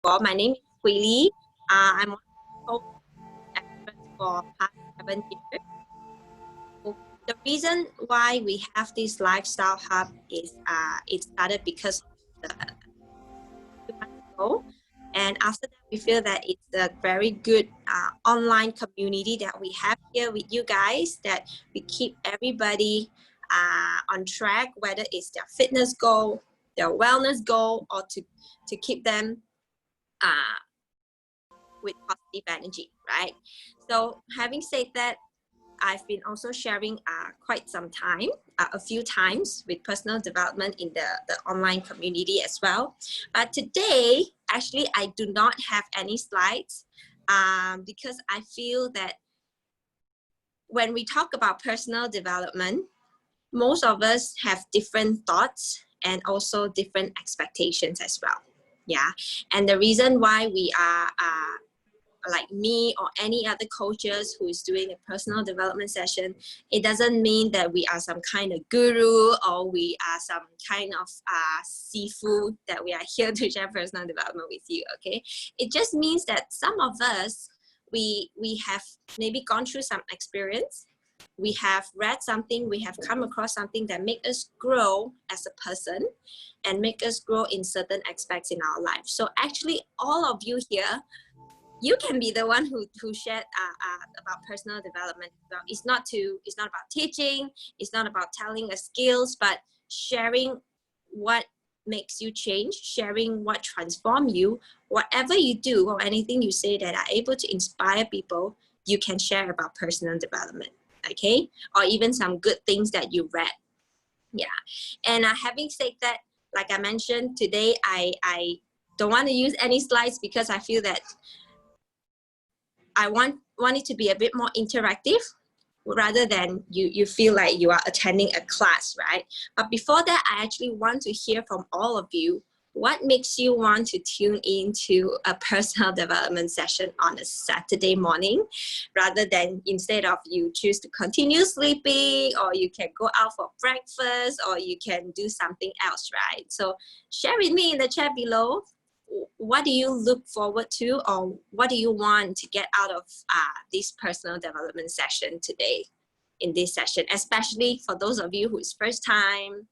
before, my name is Hooi. I'm one of the experts for past 7 years. So the reason why we have this lifestyle hub is it started because of the 2 months ago. And after that, we feel that it's a very good online community that we have here with you guys, that we keep everybody on track, whether it's their fitness goal, their wellness goal, or to keep them with positive energy, right? So having said that, I've been also sharing quite some time, a few times with personal development in the online community as well. But today, actually, I do not have any slides because I feel that when we talk about personal development, most of us have different thoughts and also different expectations as well. Yeah, and the reason why we are like me or any other coaches who is doing a personal development session, it doesn't mean that we are some kind of guru or we are some kind of seafood that we are here to share personal development with you, okay? It just means that some of us, we have maybe gone through some experience, we have read something, we have come across something that make us grow as a person and make us grow in certain aspects in our life. So actually all of you here, you can be the one who shared about personal development. It's not about teaching, it's not about telling us skills, but sharing what makes you change, sharing what transforms you. Whatever you do or anything you say that are able to inspire people, you can share about personal development, okay? Or even some good things that you read. Yeah. And having said that, like I mentioned today, I don't want to use any slides because I feel that I want it to be a bit more interactive rather than you feel like you are attending a class, right? But before that, I actually want to hear from all of you. What makes you want to tune into a personal development session on a Saturday morning rather than instead of you choose to continue sleeping, or you can go out for breakfast, or you can do something else, right? So share with me in the chat below. What do you look forward to, or what do you want to get out of this personal development session today in this session, especially for those of you who is first time?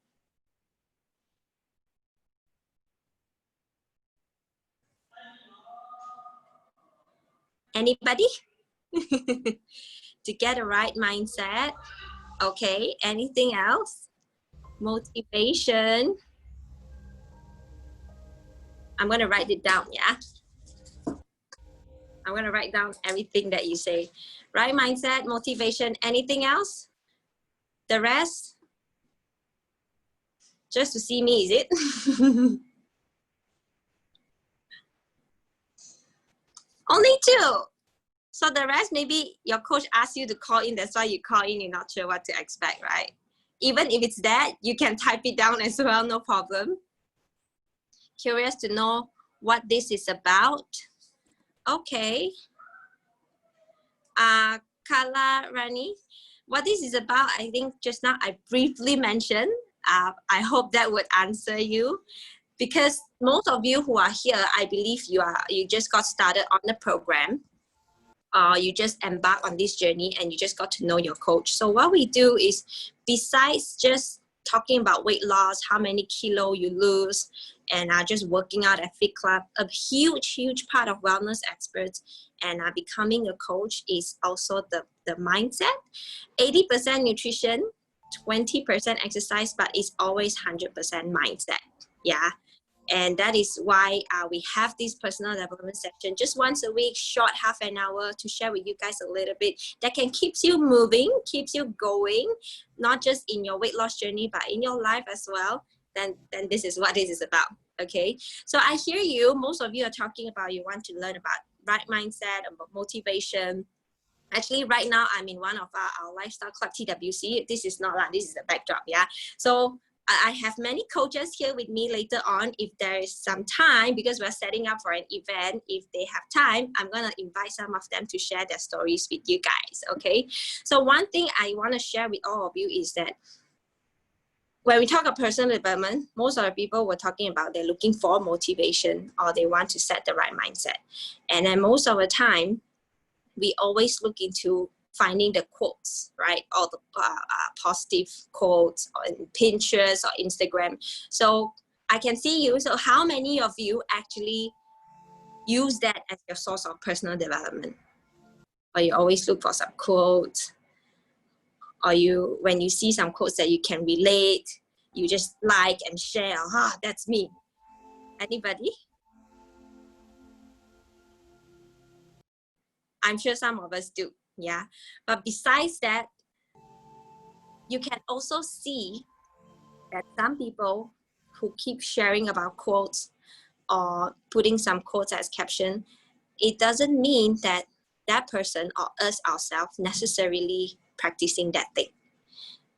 Anybody? To get a right mindset. Okay, anything else? Motivation. I'm going to write it down, yeah? I'm going to write down everything that you say. Right mindset, motivation, anything else? The rest? Just to see me, is it? Only 2. So the rest, maybe your coach asks you to call in. That's why you call in. You're not sure what to expect, right? Even if it's that, you can type it down as well, no problem. Curious to know what this is about. Okay. Kala Rani, what this is about, I think just now I briefly mentioned. I hope that would answer you, because most of you who are here, I believe you just got started on the program. You just embark on this journey and you just got to know your coach. So what we do is, besides just talking about weight loss, how many kilo you lose, and just working out at Fit Club, a huge part of wellness experts and becoming a coach is also the mindset. 80% nutrition, 20% exercise, but it's always 100% mindset. Yeah. And that is why we have this personal development section just once a week, short half an hour, to share with you guys a little bit that can keep you moving, keeps you going, not just in your weight loss journey, but in your life as well. Then this is what this is about. Okay. So I hear you. Most of you are talking about you want to learn about right mindset, about motivation. Actually, right now, I'm in one of our lifestyle club, TWC. This is not like, this is the backdrop, yeah? So I have many coaches here with me later on. If there is some time, because we're setting up for an event, if they have time, I'm going to invite some of them to share their stories with you guys, okay? So one thing I want to share with all of you is that when we talk about personal development, most of the people were talking about they're looking for motivation or they want to set the right mindset. And then most of the time, we always look into finding the quotes, right? All the positive quotes on Pinterest or Instagram. So I can see you. So how many of you actually use that as your source of personal development? Or you always look for some quotes? Or you, when you see some quotes that you can relate, you just like and share, that's me. Anybody? I'm sure some of us do, yeah. But besides that, you can also see that some people who keep sharing about quotes or putting some quotes as caption, it doesn't mean that that person or us ourselves necessarily practicing that thing,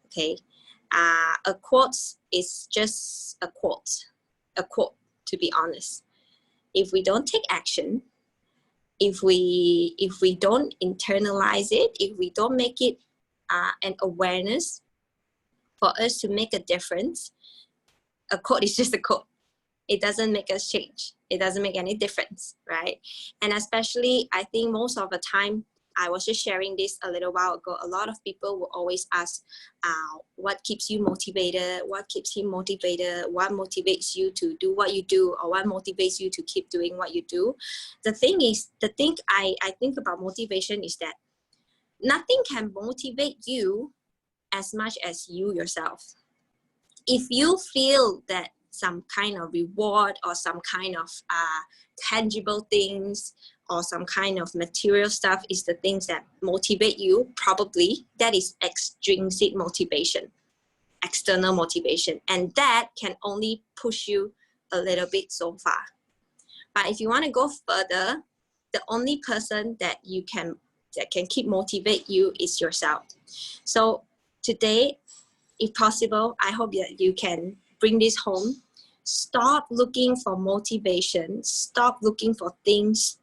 okay? A quote is just a quote, to be honest. If we don't take action, if we don't internalize it, if we don't make it an awareness for us to make a difference, a quote is just a quote. It doesn't make us change. It doesn't make any difference, right? And especially, I think most of the time, I was just sharing this a little while ago, a lot of people will always ask, what keeps you motivated? What keeps him motivated? What motivates you to do what you do? Or what motivates you to keep doing what you do? The thing is, I think about motivation is that nothing can motivate you as much as you yourself. If you feel that some kind of reward or some kind of tangible things or some kind of material stuff is the things that motivate you, probably that is extrinsic motivation, external motivation. And that can only push you a little bit so far. But if you want to go further, the only person that can keep motivate you is yourself. So today, if possible, I hope that you can bring this home. Stop looking for motivation. Stop looking for things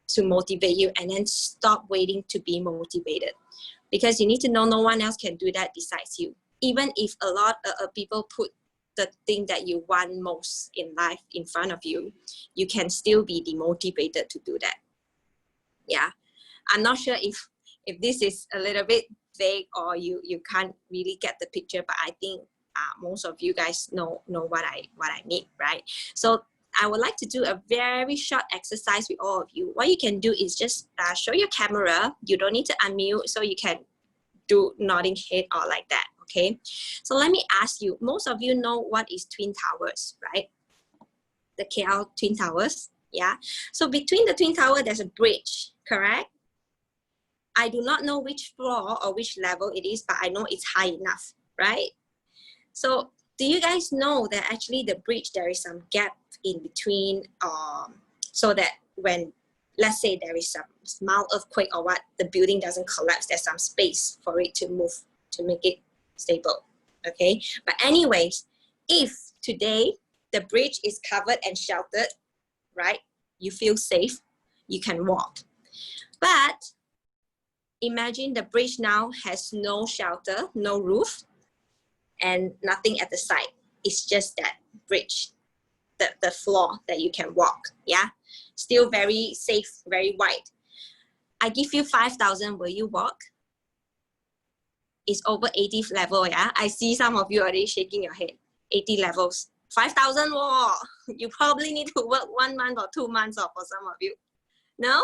to motivate you, and then stop waiting to be motivated. Because you need to know no one else can do that besides you. Even if a lot of people put the thing that you want most in life in front of you, you can still be demotivated to do that. Yeah, I'm not sure if this is a little bit vague or you can't really get the picture, but I think most of you guys know what I mean, right? So I would like to do a very short exercise with all of you. What you can do is just show your camera. You don't need to unmute, so you can do nodding head or like that, okay? So let me ask you, most of you know what is Twin Towers, right? The KL Twin Towers, yeah? So between the Twin Tower, there's a bridge, correct? I do not know which floor or which level it is, but I know it's high enough, right? So do you guys know that actually the bridge, there is some gap in between, so that when, let's say there is some mild earthquake or what, the building doesn't collapse, there's some space for it to move to make it stable, okay? But anyways, if today the bridge is covered and sheltered, right? You feel safe, you can walk. But imagine the bridge now has no shelter, no roof, and nothing at the side. It's just that bridge, the floor that you can walk, yeah? Still very safe, very wide. I give you 5,000, will you walk? It's over 80th level, yeah? I see some of you already shaking your head. 80 levels. 5,000 walk. You probably need to work 1 month or 2 months off for some of you. No?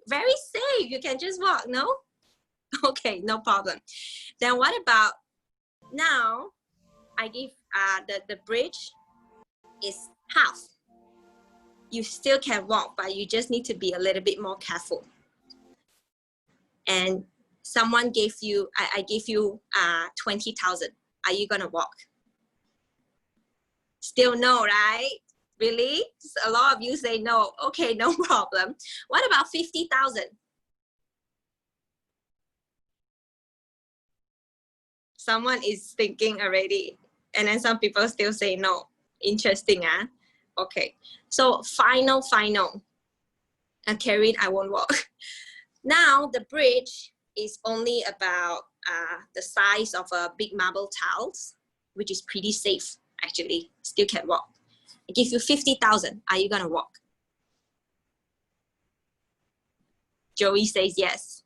Very safe. You can just walk, no? Okay, no problem. Then what about now? I give the bridge is half. You still can walk, but you just need to be a little bit more careful. And someone gave you, I gave you 20,000. Are you gonna walk? Still no, right? Really? A lot of you say no. Okay, no problem. What about 50,000? Someone is thinking already, and then some people still say no. Interesting, huh? Okay, so final. Karen, I won't walk. Now the bridge is only about the size of a big marble tiles. which is pretty safe actually, still can walk. I give you 50,000. Are you gonna walk? Joey says yes.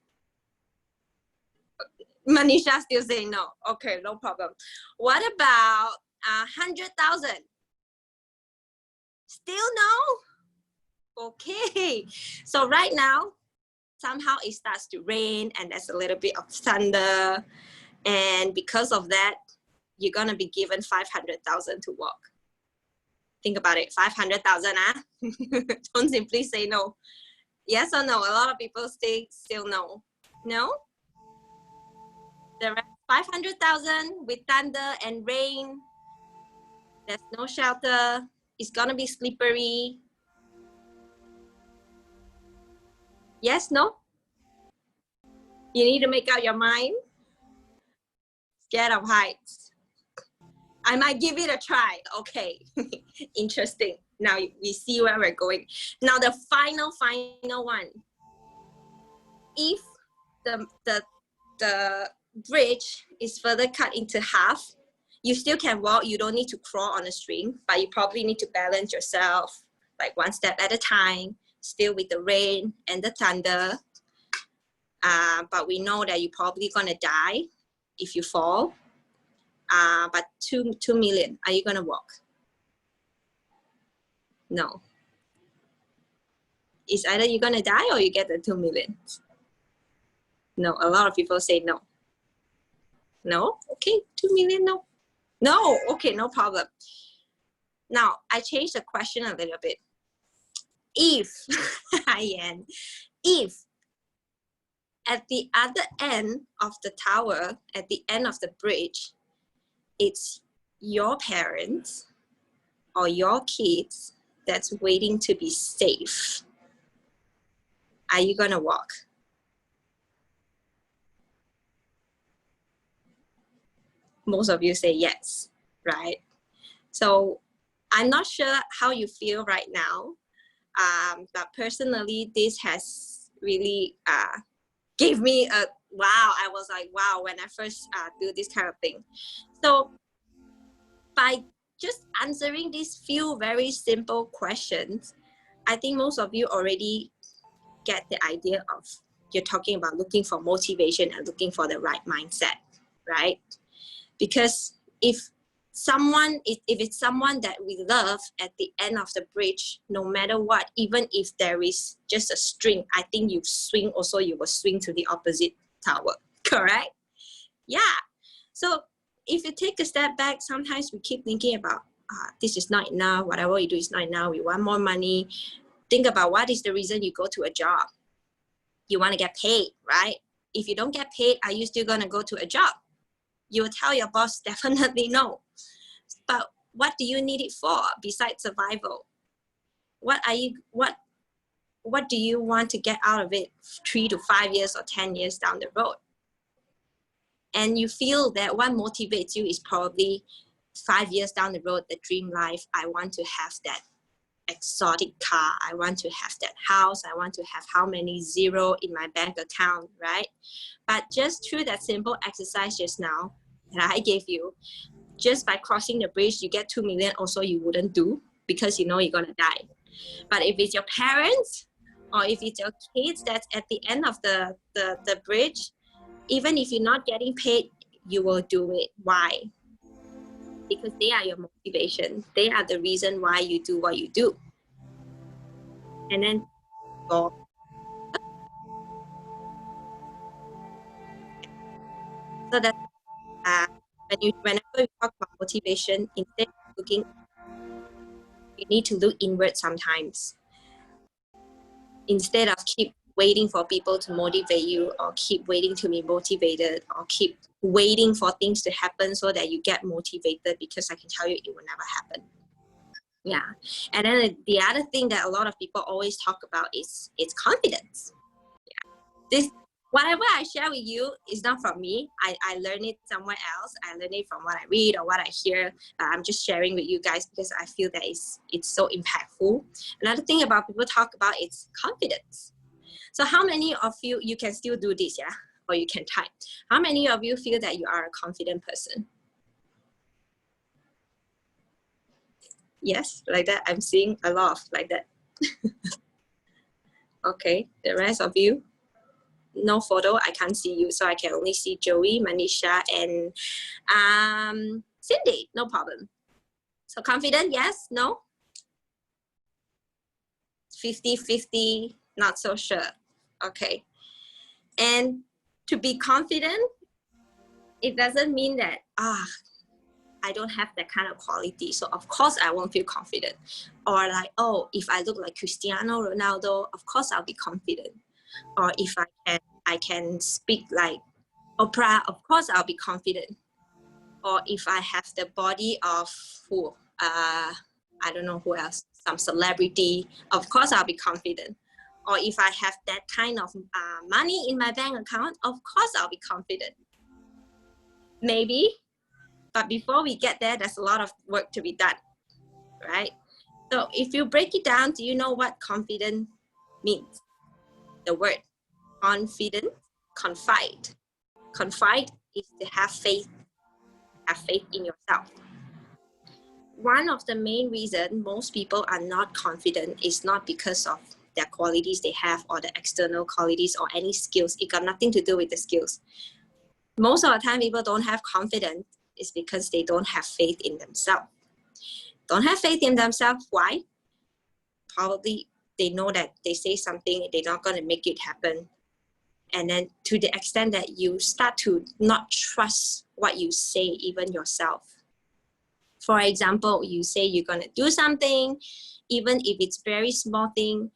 Manisha still saying no. Okay, no problem. What about 100,000? Still no? Okay. So right now, somehow it starts to rain and there's a little bit of thunder. And because of that, you're going to be given 500,000 to walk. Think about it, 500,000, huh? Don't simply say no. Yes or no? A lot of people say still no. No? The rest, 500,000 with thunder and rain. There's no shelter. It's going to be slippery. Yes, no? You need to make up your mind. Scared of heights. I might give it a try. Okay, interesting. Now we see where we're going. Now the final one. If the bridge is further cut into half, you still can walk. You don't need to crawl on a string, but you probably need to balance yourself like one step at a time, still with the rain and the thunder. But we know that you're probably gonna die if you fall. But 2 million, are you gonna walk? No. It's either you're gonna die or you get the 2 million. No, a lot of people say no. No? Okay, 2 million, no. No, okay, no problem. Now, I changed the question a little bit. If, if at the other end of the tower, at the end of the bridge, it's your parents or your kids that's waiting to be safe, are you gonna walk? Most of you say yes, right? So I'm not sure how you feel right now, but personally, this has really gave me a wow. I was like, wow, when I first do this kind of thing. So by just answering these few very simple questions, I think most of you already get the idea of, you're talking about looking for motivation and looking for the right mindset, right? Because if it's someone that we love at the end of the bridge, no matter what, even if there is just a string, I think you swing also, you will swing to the opposite tower, correct? Yeah. So if you take a step back, sometimes we keep thinking about, this is not enough, whatever we do is not enough, we want more money. Think about what is the reason you go to a job. You want to get paid, right? If you don't get paid, are you still going to go to a job? You will tell your boss definitely no. But what do you need it for besides survival? What do you want to get out of it 3 to 5 years or 10 years down the road? And you feel that what motivates you is probably 5 years down the road, the dream life. I want to have that exotic car. I want to have that house. I want to have how many zero in my bank account, right? But just through that simple exercise just now that I gave you, just by crossing the bridge, you get 2 million also you wouldn't do because you know you're gonna die. But if it's your parents or if it's your kids that's at the end of the bridge, even if you're not getting paid, you will do it. Why? Because they are your motivation. They are the reason why you do what you do. And then go. So that whenever you talk about motivation, instead of looking, you need to look inward sometimes. Instead of keep waiting for people to motivate you or keep waiting to be motivated or keep waiting for things to happen so that you get motivated, because I can tell you it will never happen. Yeah. And then the other thing that a lot of people always talk about is confidence. Yeah. This, whatever I share with you is not from me. I learned it somewhere else. I learned it from what I read or what I hear. I'm just sharing with you guys because I feel that it's so impactful. Another thing about people talk about is confidence. So how many of you can still do this, yeah? Or you can type. How many of you feel that you are a confident person? Yes, like that. I'm seeing a lot of like that. Okay, the rest of you, no photo. I can't see you, so I can only see Joey, Manisha, and Cindy. No problem. So confident, yes, no? 50-50, not so sure. Okay. And to be confident, it doesn't mean that, I don't have that kind of quality, so of course I won't feel confident. Or like, oh, if I look like Cristiano Ronaldo, of course I'll be confident. Or if I can speak like Oprah, of course I'll be confident. Or if I have the body of who, I don't know who else, some celebrity, of course I'll be confident. Or if I have that kind of money in my bank account, of course I'll be confident. Maybe, but before we get there, there's a lot of work to be done, right? So if you break it down, do you know what confident means? The word confident, confide. Confide is to have faith in yourself. One of the main reasons most people are not confident is not because of their qualities they have or the external qualities or any skills. It got nothing to do with the skills. Most of the time, people don't have confidence is because they don't have faith in themselves. Don't have faith in themselves. Why? Probably they know that they say something, they're not going to make it happen. And then to the extent that you start to not trust what you say, even yourself. For example, you say you're going to do something, even if it's very small thing,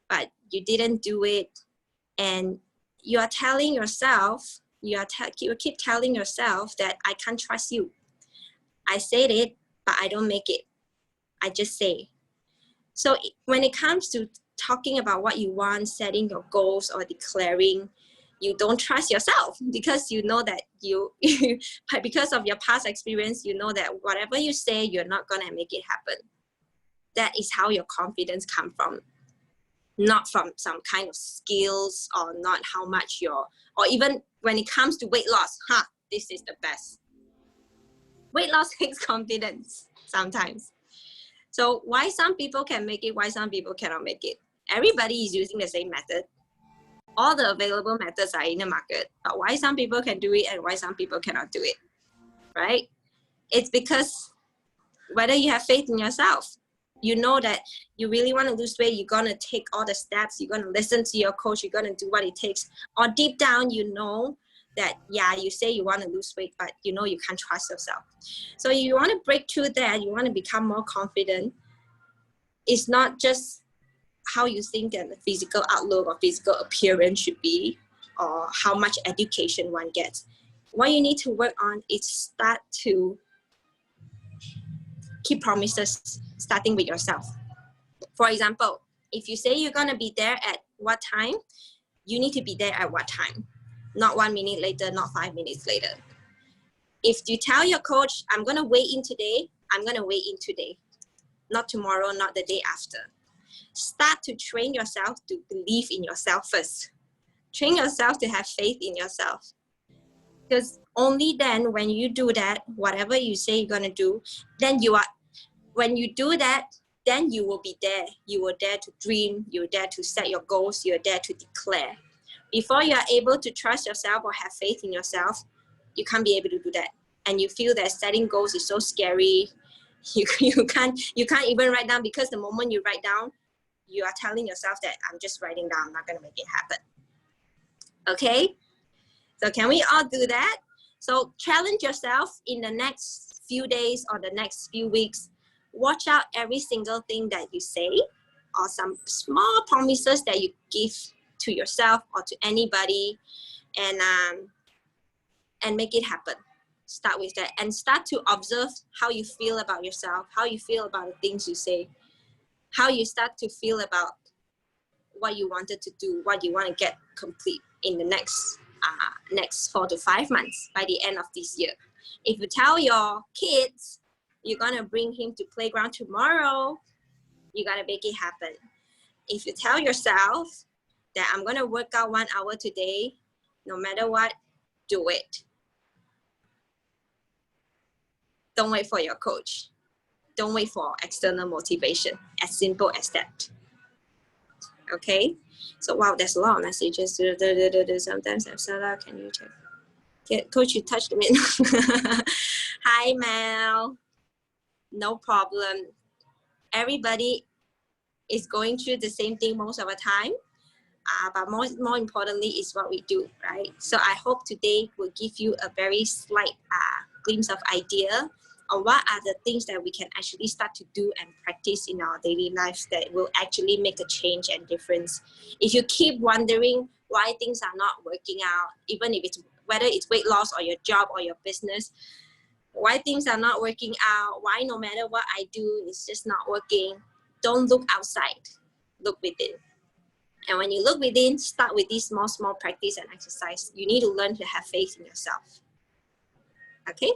but you didn't do it. And you are telling yourself, you keep telling yourself that I can't trust you. I said it, but I don't make it. I just say. So when it comes to talking about what you want, setting your goals or declaring, you don't trust yourself because you know that because of your past experience, you know that whatever you say, you're not going to make it happen. That is how your confidence comes from. Not from some kind of skills or not how much or even when it comes to weight loss, this is the best. Weight loss takes confidence sometimes. So why some people can make it, why some people cannot make it? Everybody is using the same method. All the available methods are in the market, but why some people can do it and why some people cannot do it, right? It's because whether you have faith in yourself, you know that you really want to lose weight, you're going to take all the steps, you're going to listen to your coach, you're going to do what it takes. Or deep down, you know that, yeah, you say you want to lose weight, but you know you can't trust yourself. So you want to break through that, you want to become more confident. It's not just how you think that the physical outlook or physical appearance should be, or how much education one gets. What you need to work on is start to keep promises, starting with yourself. For example, if you say you're going to be there at what time, you need to be there at what time. Not 1 minute later, not 5 minutes later. If you tell your coach, I'm going to weigh in today, I'm going to weigh in today. Not tomorrow, not the day after. Start to train yourself to believe in yourself first. Train yourself to have faith in yourself. Because only then when you do that, whatever you say you're going to do, then when you do that, then you will be there. You will dare to dream. You're there to set your goals. You're there to declare. Before you are able to trust yourself or have faith in yourself, you can't be able to do that. And you feel that setting goals is so scary. You can't even write down, because the moment you write down, you are telling yourself that I'm just writing down, I'm not going to make it happen. Okay? So can we all do that? So challenge yourself in the next few days or the next few weeks. Watch out every single thing that you say or some small promises that you give to yourself or to anybody, and make it happen. Start with that and start to observe how you feel about yourself, how you feel about the things you say, how you start to feel about what you wanted to do, what you want to get complete in the next 4 to 5 months by the end of this year. If you tell your kids you're going to bring him to playground tomorrow, you got to make it happen. If you tell yourself that I'm going to work out 1 hour today, no matter what, do it. Don't wait for your coach. Don't wait for external motivation. As simple as that. Okay. So wow, there's a lot of messages. Sometimes I'm sad. Can you check? Yeah, Coach, you touched me. Hi, Mel. No problem. Everybody is going through the same thing most of the time. But more importantly is what we do, right? So I hope today will give you a very slight glimpse of idea of what are the things that we can actually start to do and practice in our daily lives that will actually make a change and difference. If you keep wondering why things are not working out, even if it's whether it's weight loss or your job or your business, why things are not working out, why no matter what I do, it's just not working, don't look outside, look within. And when you look within, start with these small practice and exercise. You need to learn to have faith in yourself. Okay?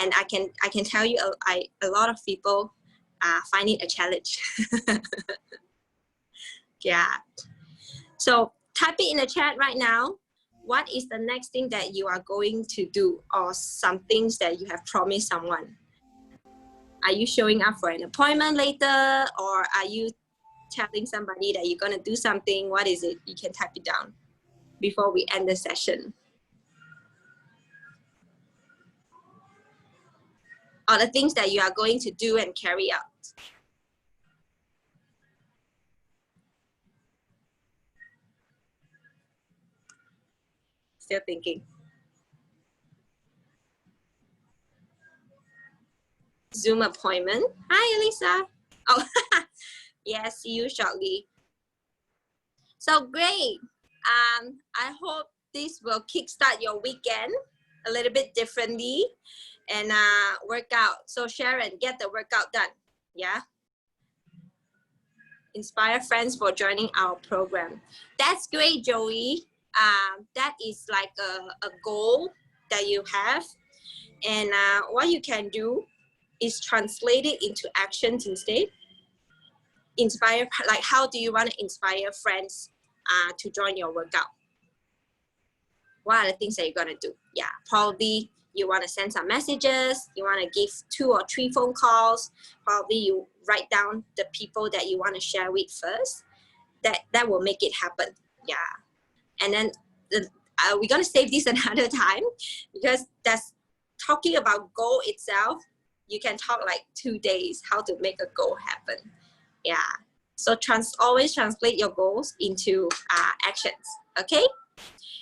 And I can tell you, a lot of people find it a challenge. Yeah. So type it in the chat right now. What is the next thing that you are going to do, or some things that you have promised someone? Are you showing up for an appointment later, or are you telling somebody that you're going to do something? What is it? You can type it down before we end the session. Or the things that you are going to do and carry out. Still thinking. Zoom appointment. Hi, Elisa. Oh, yeah, see you shortly. So great. I hope this will kickstart your weekend a little bit differently and work out. So Sharon, get the workout done. Yeah. Inspire friends for joining our program. That's great, Joey. That is like a goal that you have. And what you can do is translate it into actions instead. Inspire, like how do you want to inspire friends to join your workout? What are the things that you're going to do? Yeah, probably you want to send some messages. You want to give 2 or 3 phone calls. Probably you write down the people that you want to share with first. That will make it happen. Yeah. And then we're going to save this another time, because that's talking about goal itself. You can talk like 2 days how to make a goal happen. Yeah. So always translate your goals into actions. Okay.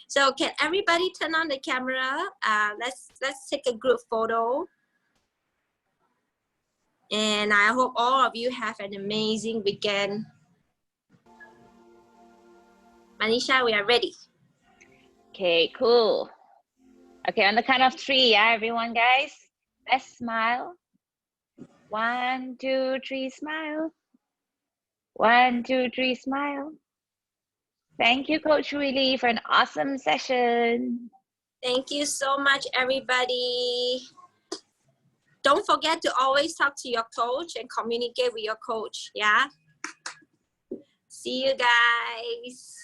So can everybody turn on the camera? Let's take a group photo. And I hope all of you have an amazing weekend. Manisha, we are ready. Okay, cool. Okay, on the count of 3, yeah, everyone, guys. Let's smile. 1, 2, 3, smile. 1, 2, 3, smile. Thank you, Coach Willie, for an awesome session. Thank you so much, everybody. Don't forget to always talk to your coach and communicate with your coach. Yeah. See you guys.